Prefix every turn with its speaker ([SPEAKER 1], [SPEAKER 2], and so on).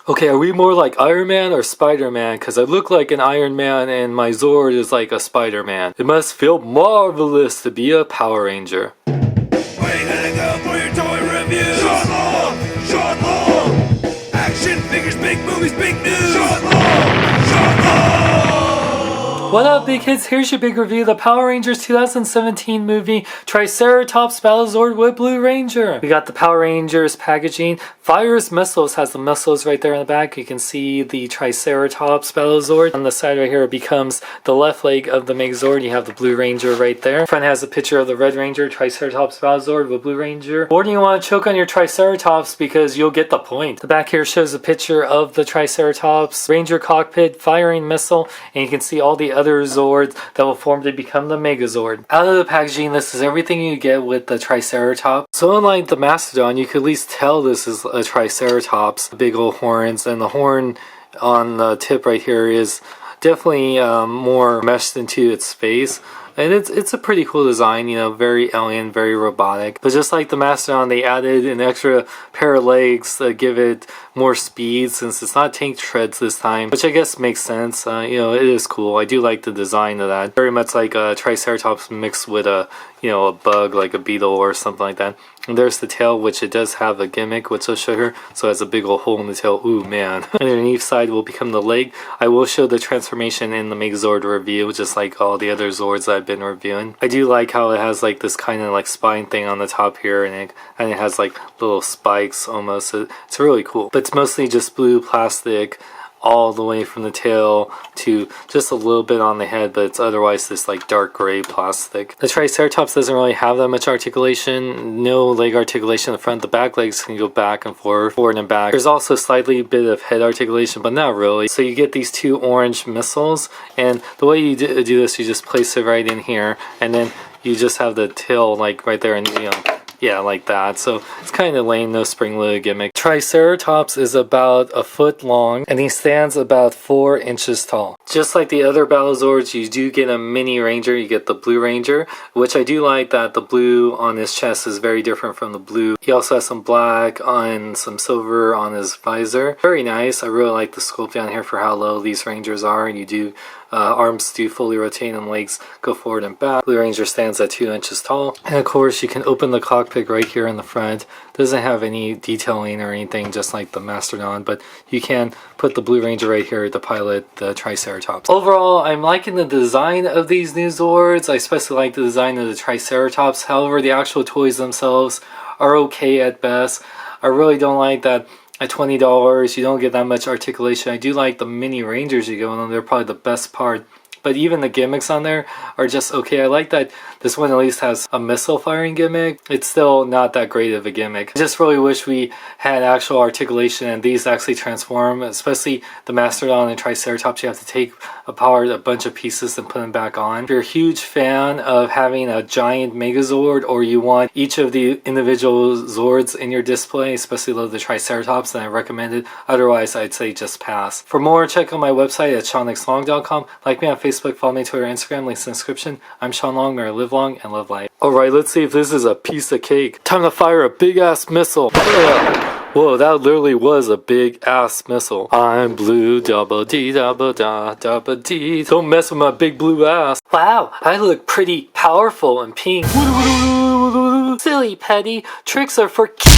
[SPEAKER 1] Okay, are we more like Iron Man or Spider-Man? Because I look like an Iron Man and my Zord is like a Spider-Man. It must feel marvelous to be a Power Ranger.
[SPEAKER 2] Where you gonna go for your toy review? Sean Long! Sean Long! Action figures, big movies, big news! Sean Long! Sean Long!
[SPEAKER 1] What up, big kids? Here's your big review of the Power Rangers 2017 movie Triceratops Battle Zord with Blue Ranger. We got the Power Rangers packaging. Fires Missiles has the missiles right there in the back. You can see the Triceratops Battle Zord. On the side right here, it becomes the left leg of the Megazord. You have the Blue Ranger right there. Front has a picture of the Red Ranger, Triceratops Battle Zord with Blue Ranger. Or do you want to choke on your Triceratops because you'll get the point? The back here shows a picture of the Triceratops Ranger cockpit firing missile, and you can see all the other Zords that will form to become the Megazord. Out of the packaging, this is everything you get with the Triceratops. So unlike the Mastodon, you could at least tell this is a Triceratops. Big old horns, and the horn on the tip right here is definitely more meshed into its face. And it's a pretty cool design, you know, very alien, very robotic. But just like the Mastodon, they added an extra pair of legs to give it more speed since it's not tank treads this time, which I guess makes sense. You know, it is cool. I do like the design of that. Very much like a Triceratops mixed with a, you know, a bug like a beetle or something like that. And there's the tail, which it does have a gimmick, which I'll show her. So it has a big old hole in the tail. Ooh, man. Underneath side will become the leg. I will show the transformation in the Megazord review, just like all the other Zords I've been reviewing. I do like how it has like this kind of like spine thing on the top here, and it has like little spikes almost. It's really cool. But it's mostly just blue plastic all the way from the tail to just a little bit on the head, but it's otherwise this like dark gray plastic. The Triceratops doesn't really have that much articulation, no leg articulation in the front. The back legs can go back and forth, forward and back. There's also slightly bit of head articulation, but not really. So you get these two orange missiles, and the way you do this, you just place it right in here, and then you just have the tail like right there, and you know, yeah, like that. So it's kind of lame, no spring-loaded gimmick. Triceratops is about a foot long, and he stands about 4 inches tall. Just like the other Battle Zords, you do get a mini Ranger. You get the Blue Ranger, which I do like that the blue on his chest is very different from the blue. He also has some black and some silver on his visor. Very nice. I really like the sculpt down here for how low these Rangers are, and you do arms do fully rotate and legs go forward and back. Blue Ranger stands at 2 inches tall. And of course you can open the cockpit right here in the front. Doesn't have any detailing or anything, just like the Mastodon, but you can put the Blue Ranger right here to pilot the Triceratops. Overall, I'm liking the design of these new Zords. I especially like the design of the Triceratops. However, the actual toys themselves are okay at best. I really don't like that at $20 you don't get that much articulation. I do like the mini Rangers you get on them. They're probably the best part. But even the gimmicks on there are just okay. I like that this one at least has a missile firing gimmick. It's still not that great of a gimmick. I just really wish we had actual articulation and these actually transform, especially the Mastodon and Triceratops. You have to take apart a bunch of pieces and put them back on. If you're a huge fan of having a giant Megazord, or you want each of the individual Zords in your display, especially the Triceratops, then I recommend it. Otherwise, I'd say just pass. For more, check out my website at SeanXLong.com. Like me on Facebook, follow me, Twitter, Instagram, links in the description. I'm Sean Long, where I live long and love life. Alright, let's see if this is a piece of cake. Time to fire a big ass missile. Whoa, that literally was a big ass missile. I'm blue, double D, double da, double D. Don't mess with my big blue ass. Wow, I look pretty powerful and pink. Silly Petty, tricks are for kids.